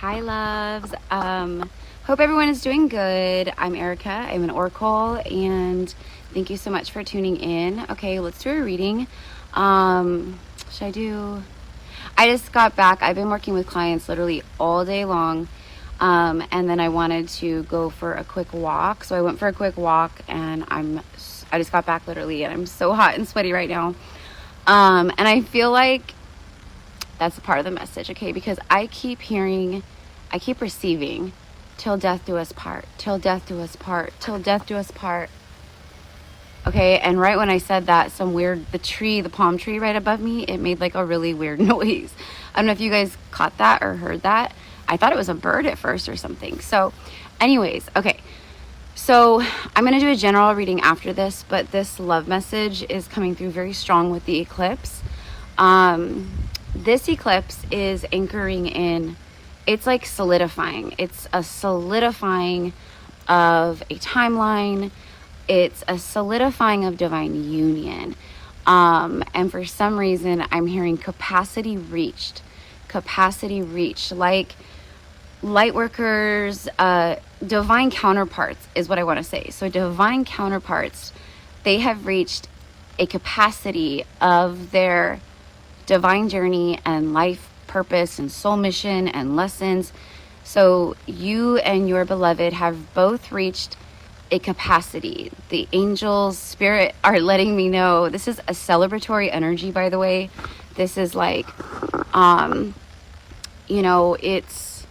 Hi loves. Hope everyone is doing good. I'm Erica. I'm an oracle and thank you so much for tuning in. Okay, let's do a reading. Should I do? I just got back. I've been working with clients literally all day long. And then I wanted to go for a quick walk. So I went for a quick walk and I just got back literally and I'm so hot and sweaty right now. And I feel like that's a part of the message, okay? Because I keep receiving, till death do us part, till death do us part, till death do us part. Okay, and right when I said that, the palm tree right above me, it made like a really weird noise. I don't know if you guys caught that or heard that. I thought it was a bird at first or something. So anyways, okay. So I'm going to do a general reading after this, but this love message is coming through very strong with the eclipse. This eclipse is anchoring in, it's like solidifying. It's a solidifying of a timeline. It's a solidifying of divine union. And for some reason, I'm hearing capacity reached, like light workers, divine counterparts is what I want to say. So divine counterparts, they have reached a capacity of their divine journey and life purpose and soul mission and lessons. So you and your beloved have both reached a capacity. The angels, spirit are letting me know. This is a celebratory energy, by the way. This is like, it's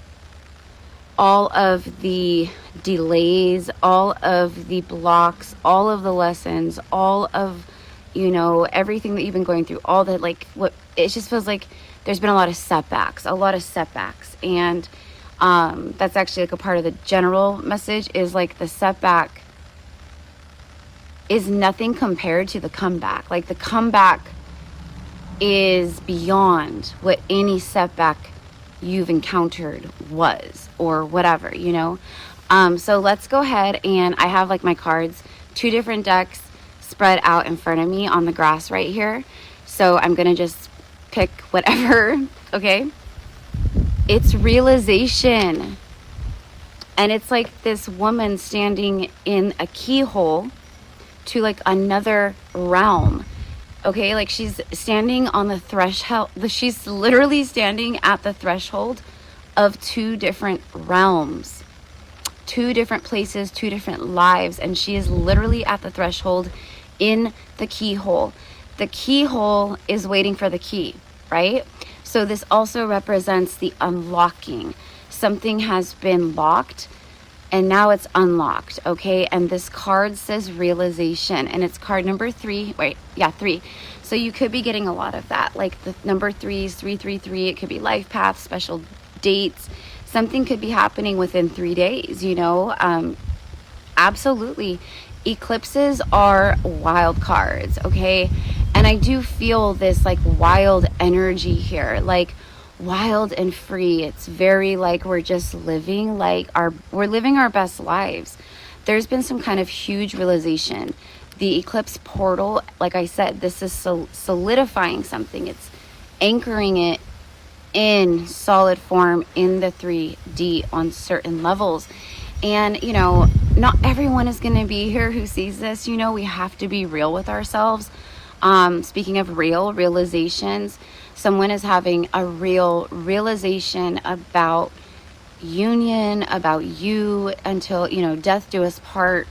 all of the delays, all of the blocks, all of the lessons, all of, everything that you've been going through, all that, like, what it just feels like there's been a lot of setbacks. And that's actually like a part of the general message is like the setback is nothing compared to the comeback. Like the comeback is beyond what any setback you've encountered was or whatever, So let's go ahead, and I have like my cards, 2 different decks spread out in front of me on the grass right here. So I'm going to just pick whatever, okay? It's realization. And it's like this woman standing in a keyhole to like another realm. Okay, like she's standing on the threshold. She's literally standing at the threshold of 2 different realms, 2 different places, 2 different lives. And she is literally at the threshold in the keyhole. The keyhole is waiting for the key, right? So this also represents the unlocking. Something has been locked and now it's unlocked, okay? And this card says realization, and it's card number 3. 3. So you could be getting a lot of that, like the number 3 is 333. It could be life paths, special dates. Something could be happening within 3 days, absolutely. Eclipses are wild cards, okay? And I do feel this like wild energy here, like wild and free. It's very like we're just living we're living our best lives. There's been some kind of huge realization. The eclipse portal, like I said, this is solidifying something. It's anchoring it in solid form in the 3D on certain levels. And, not everyone is going to be here who sees this. We have to be real with ourselves. Speaking of realizations, someone is having a real realization about union, about you until, death do us part.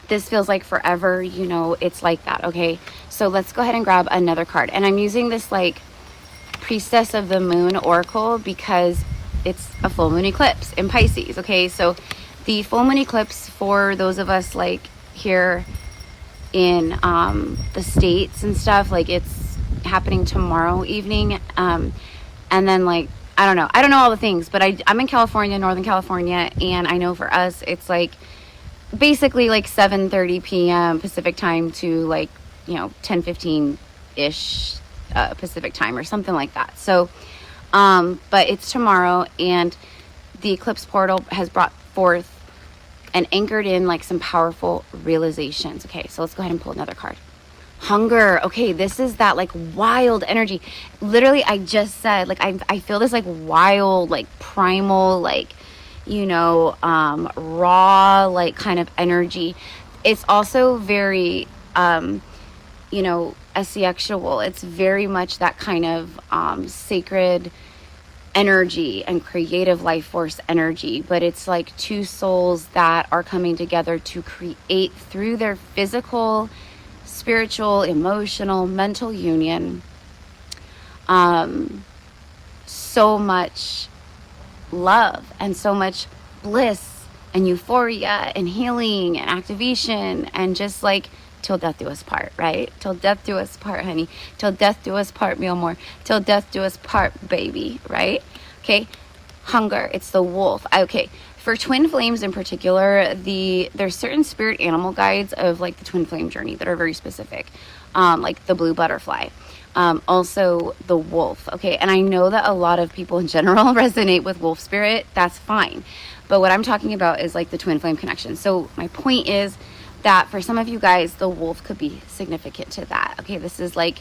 This feels like forever, it's like that. Okay. So let's go ahead and grab another card. And I'm using this like Priestess of the Moon Oracle because it's a full moon eclipse in Pisces. Okay. So the full moon eclipse for those of us like here in the States and stuff, like it's happening tomorrow evening. And then like, I don't know all the things, but I'm in California, Northern California. And I know for us, it's like basically like 7:30 p.m. Pacific time to like, 10:15-ish Pacific time or something like that. So, but it's tomorrow, and the eclipse portal has brought forth and anchored in like some powerful realizations. Okay, so let's go ahead and pull another card. Hunger. Okay, this is that like wild energy. Literally, I just said, like, I feel this like wild, like primal, like, you know, raw, like kind of energy. It's also very, you know, asexual. It's very much that kind of sacred energy and creative life force energy, but it's like two souls that are coming together to create through their physical, spiritual, emotional, mental union so much love and so much bliss and euphoria and healing and activation, and just like till death do us part, right? Till death do us part, honey. Till death do us part, me more. Till death do us part, baby, right? Okay. Hunger. It's the wolf. Okay. For twin flames in particular, there's certain spirit animal guides of like the twin flame journey that are very specific, like the blue butterfly, also the wolf. Okay. And I know that a lot of people in general resonate with wolf spirit. That's fine. But what I'm talking about is like the twin flame connection. So my point is that for some of you guys, the wolf could be significant to that. Okay. This is like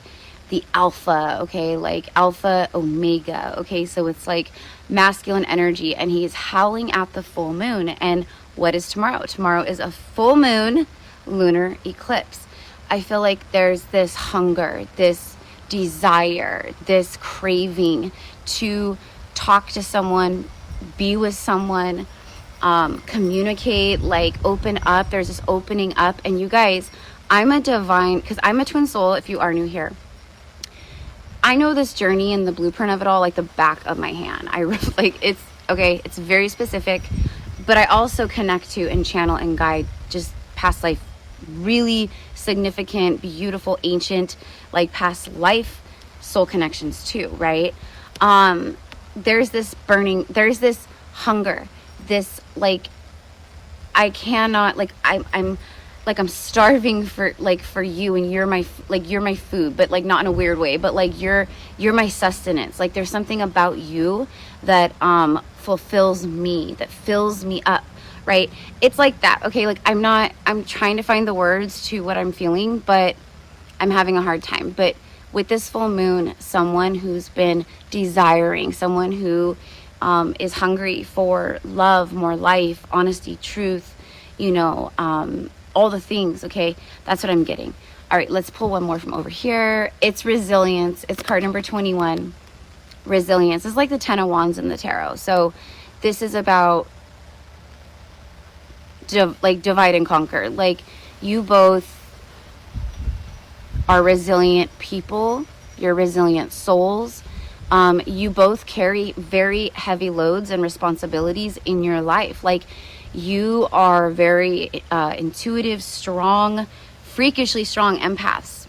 the alpha, okay, like alpha omega, okay, so it's like masculine energy, and he's howling at the full moon. And what is tomorrow? Tomorrow is a full moon lunar eclipse. I feel like there's this hunger, this desire, this craving to talk to someone, be with someone, communicate, like open up. There's this opening up. And you guys, I'm a divine, because I'm a twin soul, if you are new here. I know this journey and the blueprint of it all like the back of my hand. I like, it's okay, it's very specific, but I also connect to and channel and guide just past life, really significant, beautiful, ancient, like past life soul connections too, right? There's this burning, there's this hunger, this like, I cannot, like, I'm like, I'm starving for you, and you're my food, but like not in a weird way, but like you're my sustenance. Like there's something about you that fulfills me, that fills me up, right? It's like that. Okay, like I'm trying to find the words to what I'm feeling, but I'm having a hard time. But with this full moon, someone who's been desiring, someone who is hungry for love, more life, honesty, truth, you know, all the things, okay? That's what I'm getting. All right, let's pull one more from over here. It's resilience. It's card number 21. Resilience is like the 10 of Wands in the tarot. So this is about like divide and conquer. Like you both are resilient people. You're resilient souls. You both carry very heavy loads and responsibilities in your life. Like you are very intuitive, strong, freakishly strong empaths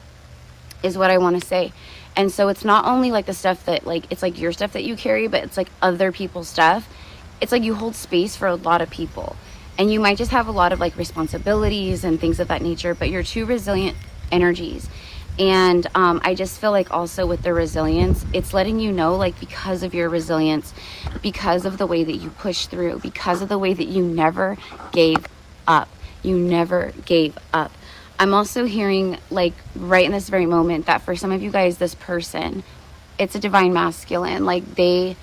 is what I want to say. And so it's not only like the stuff that like, it's like your stuff that you carry, but it's like other people's stuff. It's like you hold space for a lot of people, and you might just have a lot of like responsibilities and things of that nature, but you're two resilient energies. And I just feel like also with the resilience, it's letting you know, like, because of your resilience, because of the way that you push through, because of the way that you never gave up, I'm also hearing, like, right in this very moment, that for some of you guys, this person, it's a divine masculine. Like they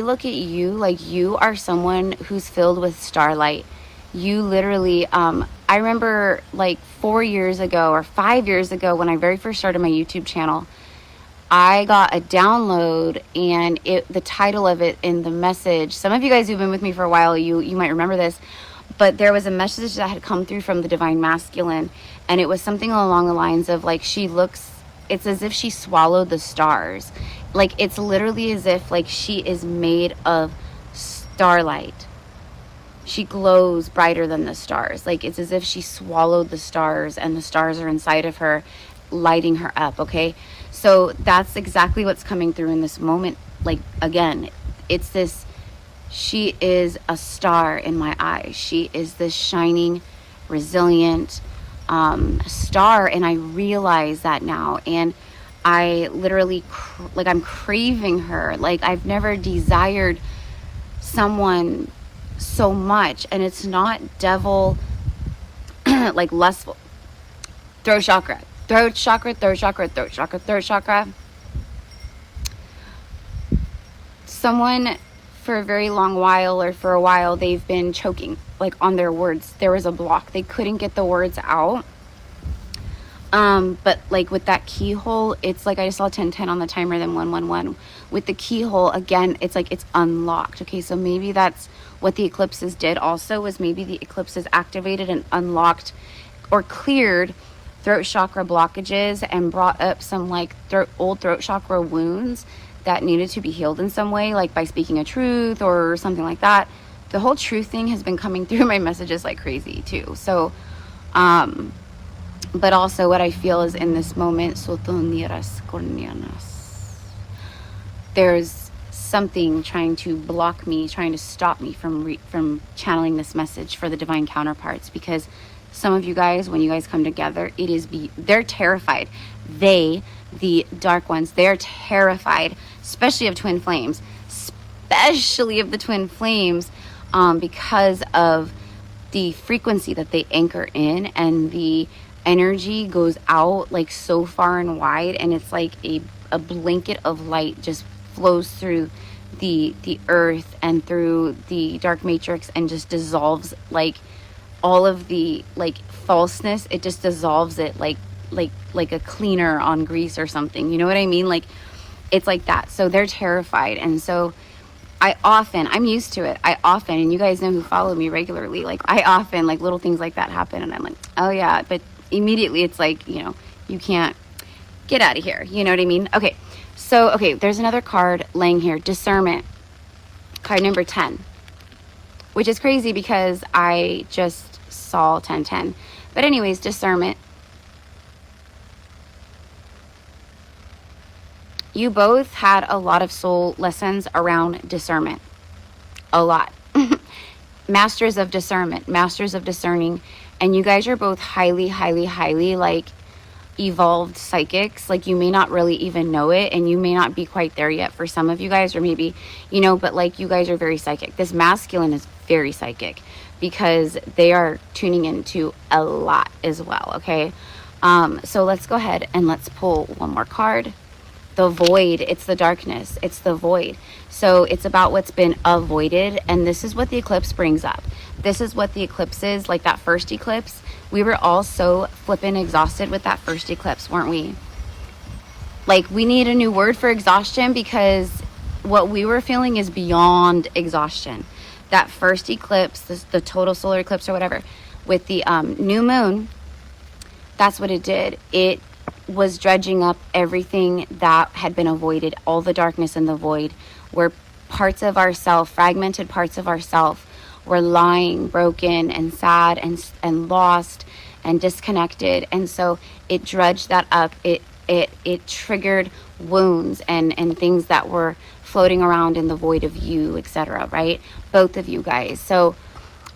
look at you like you are someone who's filled with starlight. You literally, I remember like 4 years ago or 5 years ago when I very first started my YouTube channel, I got a download, and the title of it in the message, some of you guys who've been with me for a while, you might remember this, but there was a message that had come through from the divine masculine, and it was something along the lines of like, it's as if she swallowed the stars. Like it's literally as if like she is made of starlight. She glows brighter than the stars. Like it's as if she swallowed the stars, and the stars are inside of her, lighting her up, okay? So that's exactly what's coming through in this moment. Like, again, it's this, she is a star in my eyes. She is this shining, resilient star, and I realize that now. And I literally, I'm craving her. Like, I've never desired someone so much, and it's not devil like lustful throat chakra, throat chakra, throat chakra, throat chakra, throat chakra. Someone for a very long while, or for a while, they've been choking like on their words. There was a block. They couldn't get the words out. But like with that keyhole, it's like I just saw 1010 on the timer, then 111. With the keyhole, again, it's like it's unlocked. Okay, so maybe that's what the eclipses did also, was maybe the eclipses activated and unlocked or cleared throat chakra blockages and brought up some like old throat chakra wounds that needed to be healed in some way, like by speaking a truth or something like that. The whole truth thing has been coming through my messages like crazy too. So, but also what I feel is in this moment, there's something trying to block me, trying to stop me from channeling this message for the divine counterparts, because some of you guys, when you guys come together, they're terrified. The dark ones, they're terrified, especially of twin flames, especially of the twin flames, because of the frequency that they anchor in, and the energy goes out like so far and wide, and it's like a blanket of light just flows through the earth and through the dark matrix and just dissolves like all of the like falseness. It just dissolves it like a cleaner on grease or something, you know what I mean? Like it's like that. So they're terrified. And so I'm used to it. And you guys know who follow me regularly, like I often, like little things like that happen and I'm like, oh yeah, but immediately it's like, you know, you can't get out of here, you know what I mean? Okay, so there's another card laying here, Discernment, card number 10, which is crazy because I just saw 1010. But anyways, Discernment. You both had a lot of soul lessons around discernment. A lot. Masters of discernment, masters of discerning. And you guys are both highly, highly, highly like evolved psychics. Like you may not really even know it, and you may not be quite there yet for some of you guys, or maybe, you know, but like you guys are very psychic. This masculine is very psychic because they are tuning into a lot as well. Okay. So let's go ahead and let's pull one more card. The void, it's the darkness, it's the void. So it's about what's been avoided, and this is what the eclipse brings up. This is what the eclipse is, like that first eclipse. We were all so flippin' exhausted with that first eclipse, weren't we? Like we need a new word for exhaustion, because what we were feeling is beyond exhaustion. That first eclipse, the total solar eclipse or whatever, with the new moon, that's what it did. It was dredging up everything that had been avoided, all the darkness and the void, where parts of ourself, fragmented parts of ourself, were lying broken and sad and lost and disconnected. And so it dredged that up. It triggered wounds and things that were floating around in the void of you, etc. Right? Both of you guys. So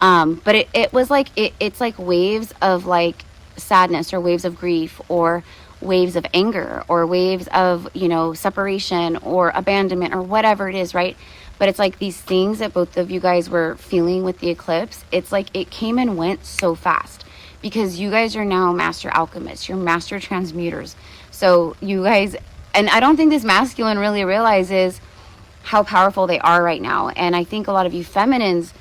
but it was like it's like waves of like sadness, or waves of grief, or waves of anger, or waves of, you know, separation or abandonment or whatever it is, right? But it's like these things that both of you guys were feeling with the eclipse, it's like it came and went so fast, because you guys are now master alchemists, you're master transmuters. So you guys, and I don't think this masculine really realizes how powerful they are right now. And I think a lot of you feminines,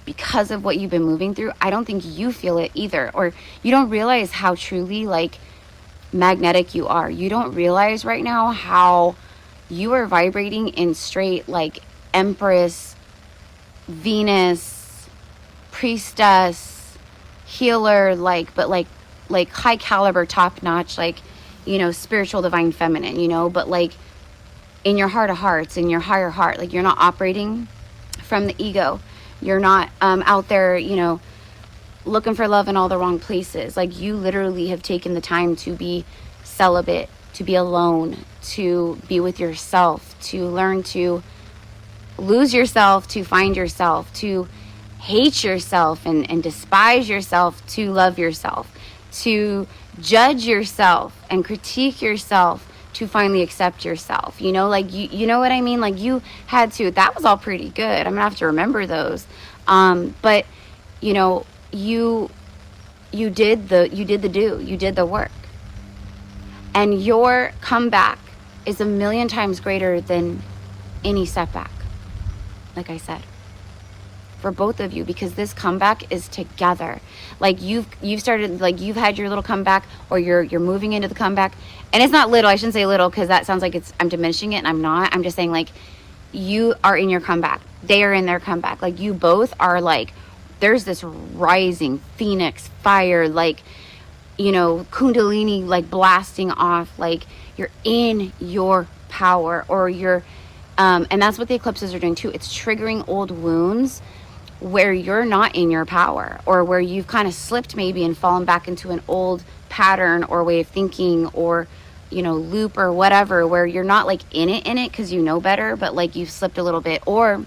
because of what you've been moving through, I don't think you feel it either, or you don't realize how truly like magnetic you are. You don't realize right now how you are vibrating in straight like Empress, Venus, Priestess, healer, like, but like high caliber, top notch, like, you know, spiritual divine feminine, you know, but like in your heart of hearts, in your higher heart, like you're not operating from the ego. You're not out there, you know, looking for love in all the wrong places. Like you literally have taken the time to be celibate, to be alone, to be with yourself, to learn to lose yourself, to find yourself, to hate yourself and despise yourself, to love yourself, to judge yourself and critique yourself, to finally accept yourself. You know, like you know what I mean? Like you had to, that was all pretty good. I'm gonna have to remember those. But you know, you you did the work. And your comeback is 1,000,000 times greater than any setback, like I said, for both of you, because this comeback is together. Like you've started, like you've had your little comeback, or you're moving into the comeback. And it's not little, I shouldn't say little, because that sounds like I'm diminishing it, and I'm not. I'm just saying, like, you are in your comeback. They are in their comeback. Like, you both are, like, there's this rising phoenix fire, like, you know, kundalini, like, blasting off. Like, you're in your power, or you're, and that's what the eclipses are doing too. It's triggering old wounds where you're not in your power, or where you've kind of slipped maybe and fallen back into an old pattern or way of thinking, or, you know, loop or whatever, where you're not like in it because you know better, but like you've slipped a little bit. Or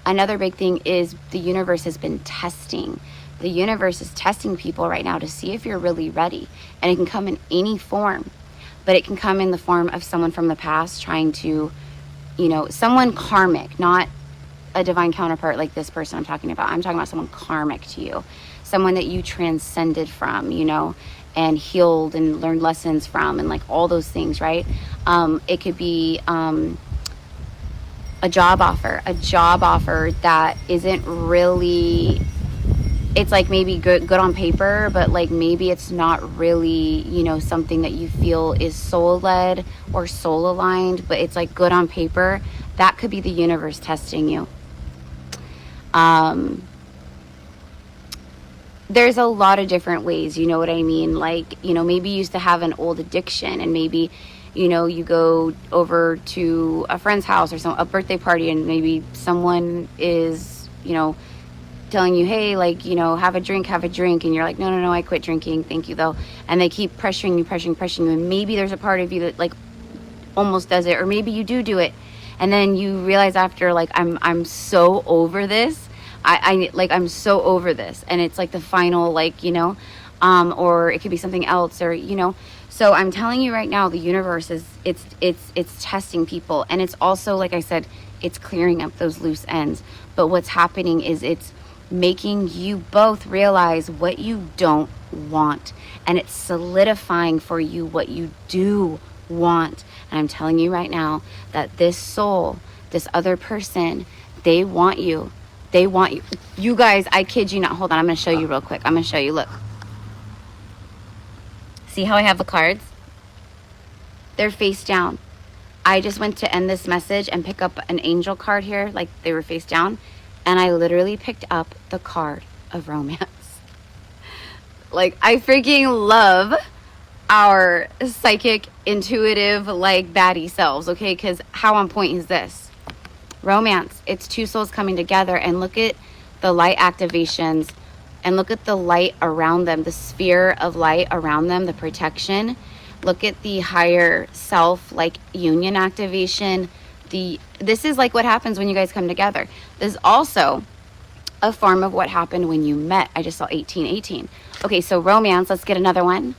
another big thing is the universe has been testing. The universe is testing people right now to see if you're really ready. And it can come in any form, but it can come in the form of someone from the past trying to, you know, someone karmic, not a divine counterpart like this person I'm talking about. I'm talking about someone karmic to you, someone that you transcended from, you know, and healed and learned lessons from, and like all those things, right? It could be a job offer that isn't really, it's like maybe good on paper, but like maybe it's not really, you know, something that you feel is soul led or soul aligned, but it's like good on paper. That could be the universe testing you. There's a lot of different ways, you know what I mean? Like, you know, maybe you used to have an old addiction, and maybe, you know, you go over to a friend's house or a birthday party, and maybe someone is, you know, telling you, hey, like, you know, have a drink. And you're like, no, I quit drinking. Thank you though. And they keep pressuring you. And maybe there's a part of you that like almost does it, or maybe you do it. And then you realize after, like, I'm so over this. I'm so over this. And it's like the final, like, you know, or it could be something else, or, you know. So I'm telling you right now, the universe is, it's testing people. And it's also, like I said, it's clearing up those loose ends. But what's happening is it's making you both realize what you don't want. And it's solidifying for you what you do want. And I'm telling you right now that this soul, this other person, they want you. They want you. You guys, I kid you not. Hold on. I'm going to show you real quick. I'm going to show you. Look. See how I have the cards? They're face down. I just went to end this message and pick up an angel card here. Like, they were face down. And I literally picked up the card of romance. Like, I freaking love our psychic, intuitive, like, baddie selves, okay? Because how on point is this? Romance, it's two souls coming together, and look at the light activations, and look at the light around them, the sphere of light around them, the protection. Look at the higher self, like, union activation. This is like what happens when you guys come together. This is also a form of what happened when you met. I just saw 1818. Okay, so romance, let's get another one.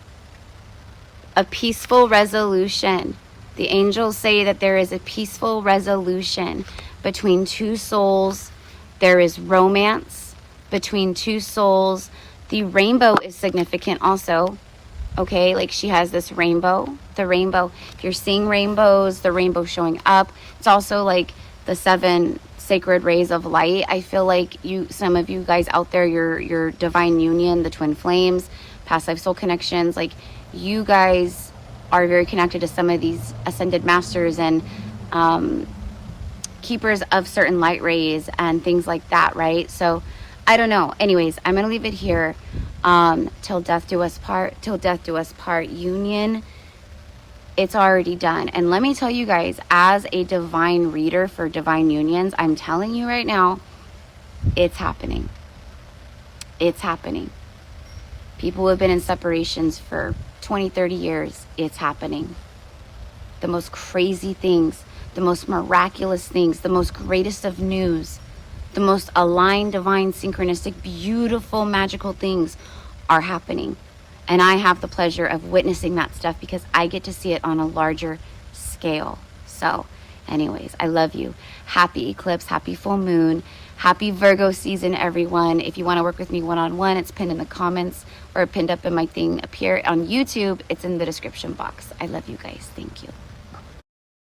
A peaceful resolution. The angels say that there is a peaceful resolution between two souls. There is romance between two souls. The rainbow is significant also. Okay, like she has this rainbow. The rainbow, if you're seeing rainbows, the rainbow showing up. It's also like the 7 sacred rays of light. I feel like some of you guys out there, your divine union, the twin flames, past life soul connections, like you guys are very connected to some of these ascended masters and keepers of certain light rays and things like that, right? So I don't know. Anyways, I'm going to leave it here. Till death do us part, union, it's already done. And let me tell you guys, as a divine reader for divine unions, I'm telling you right now, it's happening. It's happening. People who have been in separations for 20, 30 years, it's happening. The most crazy things, the most miraculous things, the most greatest of news, the most aligned, divine, synchronistic, beautiful, magical things are happening. And I have the pleasure of witnessing that stuff because I get to see it on a larger scale. So Anyways, I love you. Happy eclipse, happy full moon, happy Virgo season, everyone. If you want to work with me one-on-one, it's pinned in the comments or pinned up in my thing up here on YouTube. It's in the description box. I love you guys. Thank you.